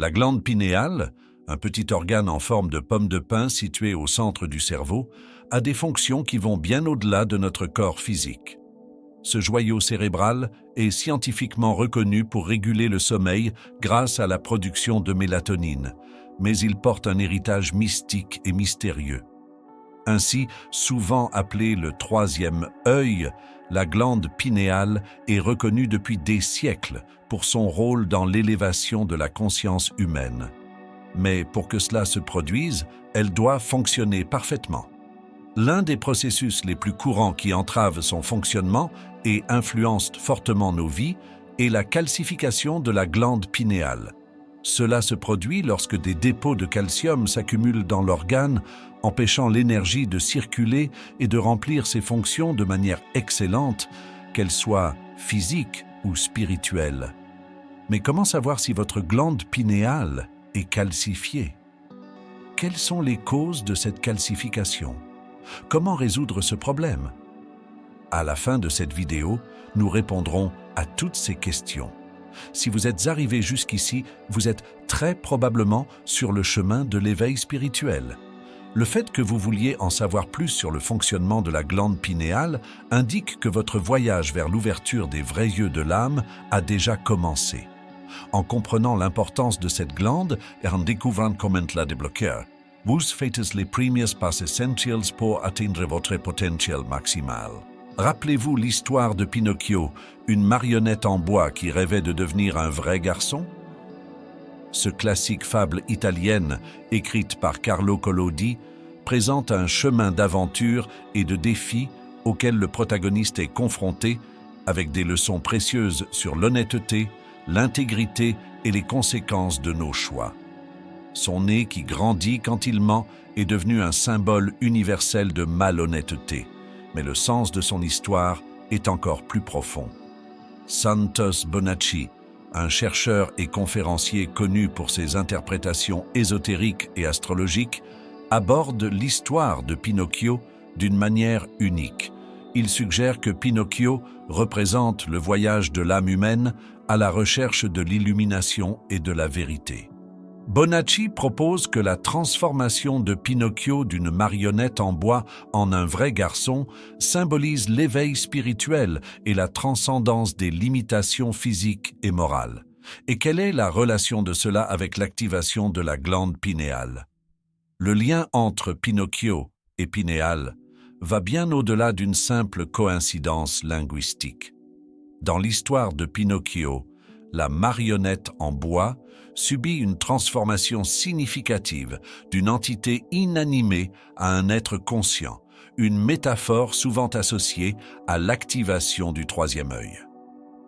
La glande pinéale, un petit organe en forme de pomme de pin situé au centre du cerveau, a des fonctions qui vont bien au-delà de notre corps physique. Ce joyau cérébral est scientifiquement reconnu pour réguler le sommeil grâce à la production de mélatonine, mais il porte un héritage mystique et mystérieux. Ainsi, souvent appelée le troisième œil, la glande pinéale est reconnue depuis des siècles pour son rôle dans l'élévation de la conscience humaine. Mais pour que cela se produise, elle doit fonctionner parfaitement. L'un des processus les plus courants qui entravent son fonctionnement et influencent fortement nos vies est la calcification de la glande pinéale. Cela se produit lorsque des dépôts de calcium s'accumulent dans l'organe, empêchant l'énergie de circuler et de remplir ses fonctions de manière excellente, qu'elles soient physiques ou spirituelles. Mais comment savoir si votre glande pinéale est calcifiée? Quelles sont les causes de cette calcification? Comment résoudre ce problème? À la fin de cette vidéo, nous répondrons à toutes ces questions. Si vous êtes arrivé jusqu'ici, vous êtes très probablement sur le chemin de l'éveil spirituel. Le fait que vous vouliez en savoir plus sur le fonctionnement de la glande pinéale indique que votre voyage vers l'ouverture des vrais yeux de l'âme a déjà commencé. En comprenant l'importance de cette glande et en découvrant comment la débloquer, vous faites les premiers pas essentiels pour atteindre votre potentiel maximal. Rappelez-vous l'histoire de Pinocchio, une marionnette en bois qui rêvait de devenir un vrai garçon? Ce classique fable italienne, écrite par Carlo Collodi, présente un chemin d'aventure et de défis auquel le protagoniste est confronté, avec des leçons précieuses sur l'honnêteté, l'intégrité et les conséquences de nos choix. Son nez qui grandit quand il ment est devenu un symbole universel de malhonnêteté, mais le sens de son histoire est encore plus profond. Santos Bonacci, un chercheur et conférencier connu pour ses interprétations ésotériques et astrologiques, aborde l'histoire de Pinocchio d'une manière unique. Il suggère que Pinocchio représente le voyage de l'âme humaine à la recherche de l'illumination et de la vérité. Bonacci propose que la transformation de Pinocchio d'une marionnette en bois en un vrai garçon symbolise l'éveil spirituel et la transcendance des limitations physiques et morales. Et quelle est la relation de cela avec l'activation de la glande pinéale? Le lien entre Pinocchio et pinéale va bien au-delà d'une simple coïncidence linguistique. Dans l'histoire de Pinocchio, la marionnette en bois subit une transformation significative d'une entité inanimée à un être conscient, une métaphore souvent associée à l'activation du troisième œil.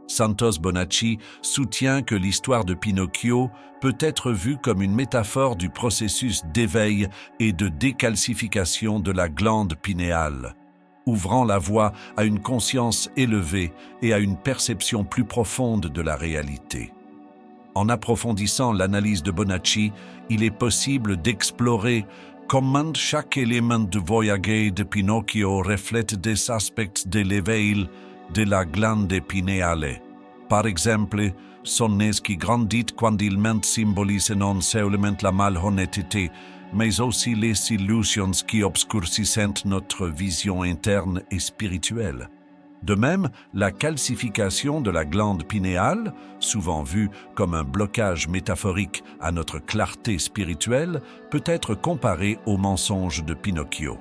Santos Bonacci soutient que l'histoire de Pinocchio peut être vue comme une métaphore du processus d'éveil et de décalcification de la glande pinéale, ouvrant la voie à une conscience élevée et à une perception plus profonde de la réalité. En approfondissant l'analyse de Bonacci, il est possible d'explorer comment chaque élément du voyage de Pinocchio reflète des aspects de l'éveil de la glande pinéale. Par exemple, son nez qui grandit quand il ment symbolise non seulement la malhonnêteté, mais aussi les illusions qui obscurcissent notre vision interne et spirituelle. De même, la calcification de la glande pinéale, souvent vue comme un blocage métaphorique à notre clarté spirituelle, peut être comparée aux mensonges de Pinocchio.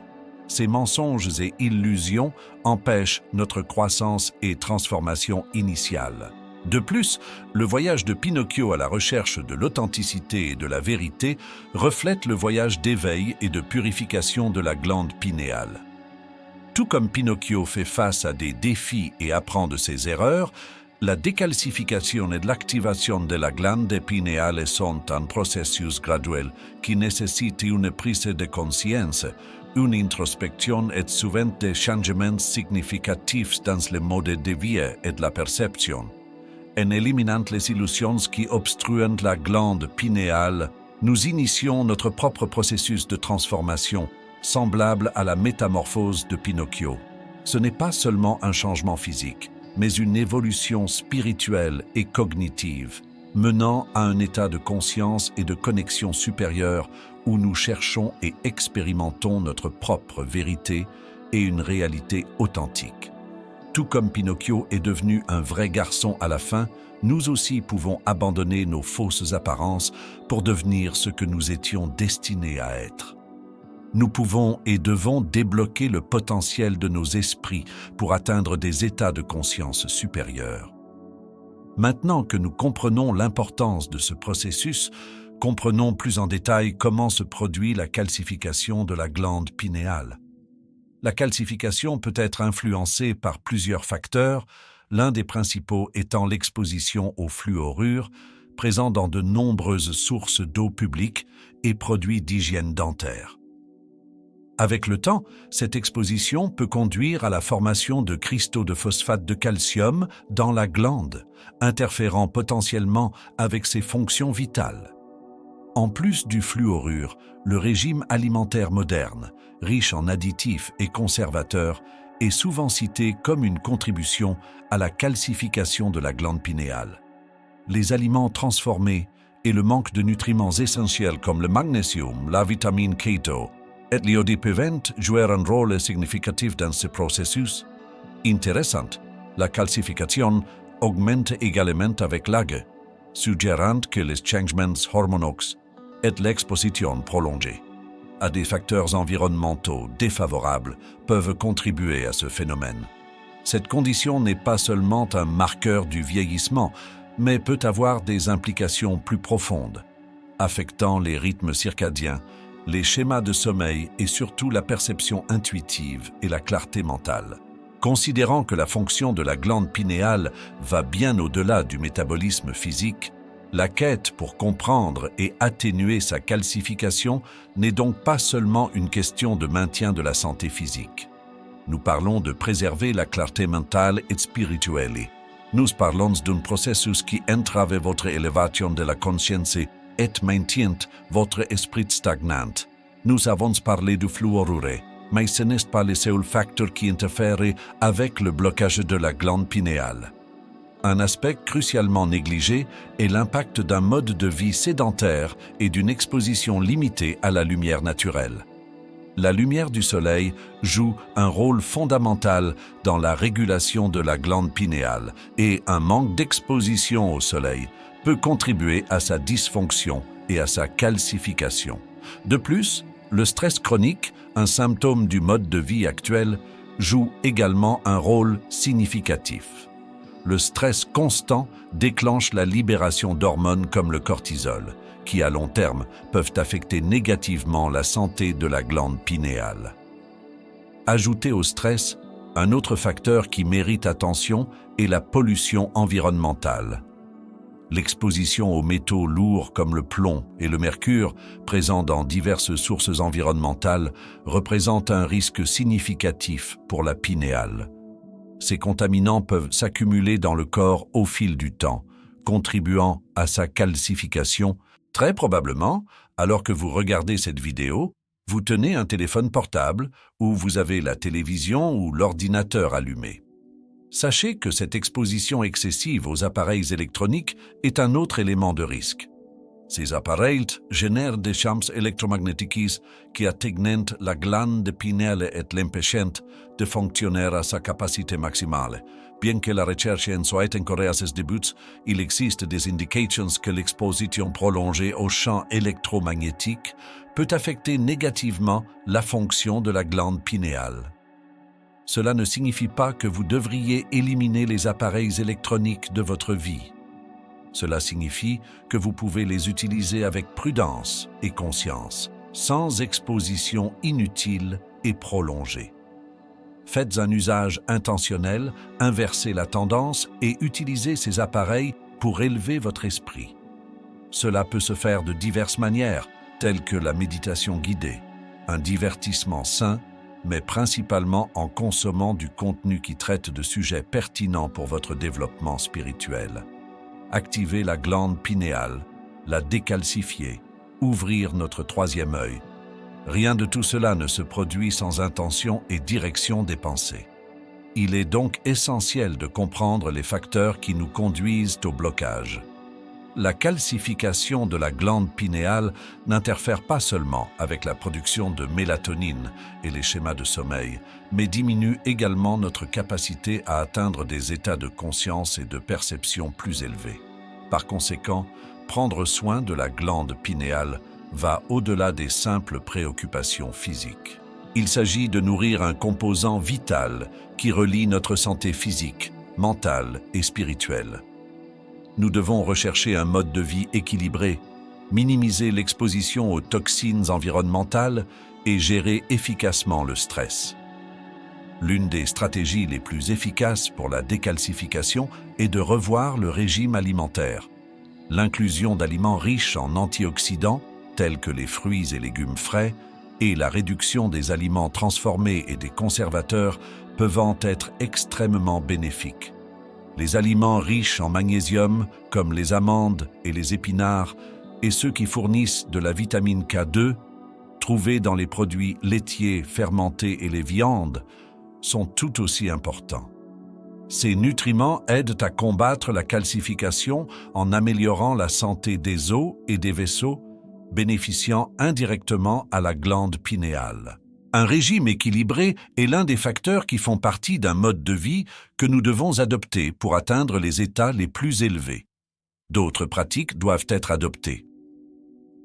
Ces mensonges et illusions empêchent notre croissance et transformation initiale. De plus, le voyage de Pinocchio à la recherche de l'authenticité et de la vérité reflète le voyage d'éveil et de purification de la glande pinéale. Tout comme Pinocchio fait face à des défis et apprend de ses erreurs, la décalcification et l'activation de la glande pinéale sont un processus graduel qui nécessite une prise de conscience, une introspection et souvent des changements significatifs dans le mode de vie et de la perception. En éliminant les illusions qui obstruent la glande pinéale, nous initions notre propre processus de transformation, semblable à la métamorphose de Pinocchio. Ce n'est pas seulement un changement physique, mais une évolution spirituelle et cognitive. menant à un état de conscience et de connexion supérieure où nous cherchons et expérimentons notre propre vérité et une réalité authentique. Tout comme Pinocchio est devenu un vrai garçon à la fin, nous aussi pouvons abandonner nos fausses apparences pour devenir ce que nous étions destinés à être. Nous pouvons et devons débloquer le potentiel de nos esprits pour atteindre des états de conscience supérieurs. Maintenant que nous comprenons l'importance de ce processus, comprenons plus en détail comment se produit la calcification de la glande pinéale. La calcification peut être influencée par plusieurs facteurs, l'un des principaux étant l'exposition au fluorure, présent dans de nombreuses sources d'eau publique et produits d'hygiène dentaire. Avec le temps, cette exposition peut conduire à la formation de cristaux de phosphate de calcium dans la glande, interférant potentiellement avec ses fonctions vitales. En plus du fluorure, le régime alimentaire moderne, riche en additifs et conservateurs, est souvent cité comme une contribution à la calcification de la glande pinéale. Les aliments transformés et le manque de nutriments essentiels comme le magnésium, la vitamine K2 et l'iode peuvent jouer un rôle significatif dans ce processus. Intéressant, la calcification augmente également avec l'âge, suggérant que les changements hormonaux et l'exposition prolongée à des facteurs environnementaux défavorables peuvent contribuer à ce phénomène. Cette condition n'est pas seulement un marqueur du vieillissement, mais peut avoir des implications plus profondes, affectant les rythmes circadiens, les schémas de sommeil et surtout la perception intuitive et la clarté mentale. Considérant que la fonction de la glande pinéale va bien au-delà du métabolisme physique, la quête pour comprendre et atténuer sa calcification n'est donc pas seulement une question de maintien de la santé physique. Nous parlons de préserver la clarté mentale et spirituelle. Nous parlons d'un processus qui entrave votre élévation de la conscience et maintient votre esprit stagnant. Nous avons parlé du fluorure, mais ce n'est pas le seul facteur qui interfère avec le blocage de la glande pinéale. Un aspect crucialement négligé est l'impact d'un mode de vie sédentaire et d'une exposition limitée à la lumière naturelle. La lumière du soleil joue un rôle fondamental dans la régulation de la glande pinéale et un manque d'exposition au soleil peut contribuer à sa dysfonction et à sa calcification. De plus, le stress chronique, un symptôme du mode de vie actuel, joue également un rôle significatif. Le stress constant déclenche la libération d'hormones comme le cortisol, qui à long terme peuvent affecter négativement la santé de la glande pinéale. Ajouté au stress, un autre facteur qui mérite attention est la pollution environnementale. L'exposition aux métaux lourds comme le plomb et le mercure, présents dans diverses sources environnementales, représente un risque significatif pour la pinéale. Ces contaminants peuvent s'accumuler dans le corps au fil du temps, contribuant à sa calcification. Très probablement, alors que vous regardez cette vidéo, vous tenez un téléphone portable ou vous avez la télévision ou l'ordinateur allumé. Sachez que cette exposition excessive aux appareils électroniques est un autre élément de risque. Ces appareils génèrent des champs électromagnétiques qui atteignent la glande pinéale et l'empêchent de fonctionner à sa capacité maximale. Bien que la recherche en soit encore à ses débuts, il existe des indications que l'exposition prolongée aux champs électromagnétiques peut affecter négativement la fonction de la glande pinéale. Cela ne signifie pas que vous devriez éliminer les appareils électroniques de votre vie. Cela signifie que vous pouvez les utiliser avec prudence et conscience, sans exposition inutile et prolongée. Faites un usage intentionnel, inversez la tendance et utilisez ces appareils pour élever votre esprit. Cela peut se faire de diverses manières, telles que la méditation guidée, un divertissement sain, mais principalement en consommant du contenu qui traite de sujets pertinents pour votre développement spirituel. Activer la glande pinéale, la décalcifier, ouvrir notre troisième œil. Rien de tout cela ne se produit sans intention et direction des pensées. Il est donc essentiel de comprendre les facteurs qui nous conduisent au blocage. La calcification de la glande pinéale n'interfère pas seulement avec la production de mélatonine et les schémas de sommeil, mais diminue également notre capacité à atteindre des états de conscience et de perception plus élevés. Par conséquent, prendre soin de la glande pinéale va au-delà des simples préoccupations physiques. Il s'agit de nourrir un composant vital qui relie notre santé physique, mentale et spirituelle. Nous devons rechercher un mode de vie équilibré, minimiser l'exposition aux toxines environnementales et gérer efficacement le stress. L'une des stratégies les plus efficaces pour la décalcification est de revoir le régime alimentaire. L'inclusion d'aliments riches en antioxydants, tels que les fruits et légumes frais, et la réduction des aliments transformés et des conservateurs peuvent être extrêmement bénéfiques. Les aliments riches en magnésium, comme les amandes et les épinards, et ceux qui fournissent de la vitamine K2, trouvés dans les produits laitiers, fermentés et les viandes, sont tout aussi importants. Ces nutriments aident à combattre la calcification en améliorant la santé des os et des vaisseaux, bénéficiant indirectement à la glande pinéale. Un régime équilibré est l'un des facteurs qui font partie d'un mode de vie que nous devons adopter pour atteindre les états les plus élevés. D'autres pratiques doivent être adoptées.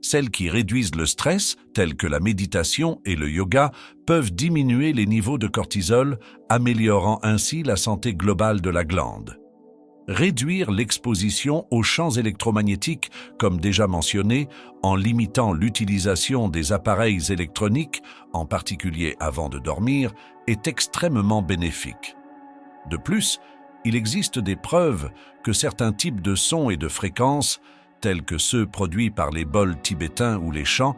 Celles qui réduisent le stress, telles que la méditation et le yoga, peuvent diminuer les niveaux de cortisol, améliorant ainsi la santé globale de la glande. Réduire l'exposition aux champs électromagnétiques, comme déjà mentionné, en limitant l'utilisation des appareils électroniques, en particulier avant de dormir, est extrêmement bénéfique. De plus, il existe des preuves que certains types de sons et de fréquences, tels que ceux produits par les bols tibétains ou les chants,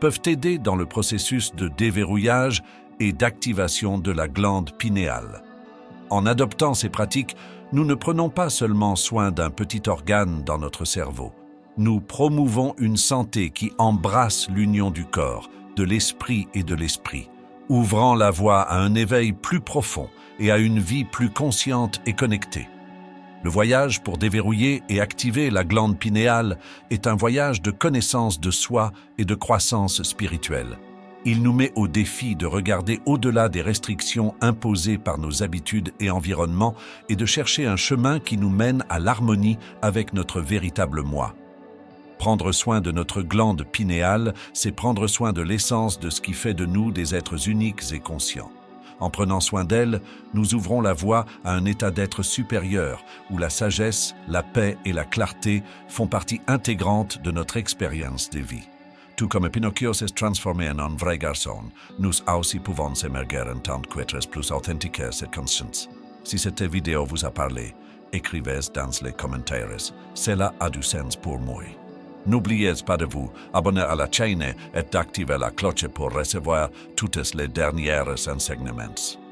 peuvent aider dans le processus de déverrouillage et d'activation de la glande pinéale. En adoptant ces pratiques, nous ne prenons pas seulement soin d'un petit organe dans notre cerveau. Nous promouvons une santé qui embrasse l'union du corps, de l'esprit et de l'esprit, ouvrant la voie à un éveil plus profond et à une vie plus consciente et connectée. Le voyage pour déverrouiller et activer la glande pinéale est un voyage de connaissance de soi et de croissance spirituelle. Il nous met au défi de regarder au-delà des restrictions imposées par nos habitudes et environnements et de chercher un chemin qui nous mène à l'harmonie avec notre véritable moi. Prendre soin de notre glande pinéale, c'est prendre soin de l'essence de ce qui fait de nous des êtres uniques et conscients. En prenant soin d'elle, nous ouvrons la voie à un état d'être supérieur où la sagesse, la paix et la clarté font partie intégrante de notre expérience de vie. Tout comme Pinocchio s'est transformé en un vrai garçon, nous aussi pouvons émerger en tant qu'êtres plus authentiques et conscients. Si cette vidéo vous a parlé, écrivez dans les commentaires. Cela a du sens pour moi. N'oubliez pas de vous abonner à la chaîne et d'activer la cloche pour recevoir toutes les dernières enseignements.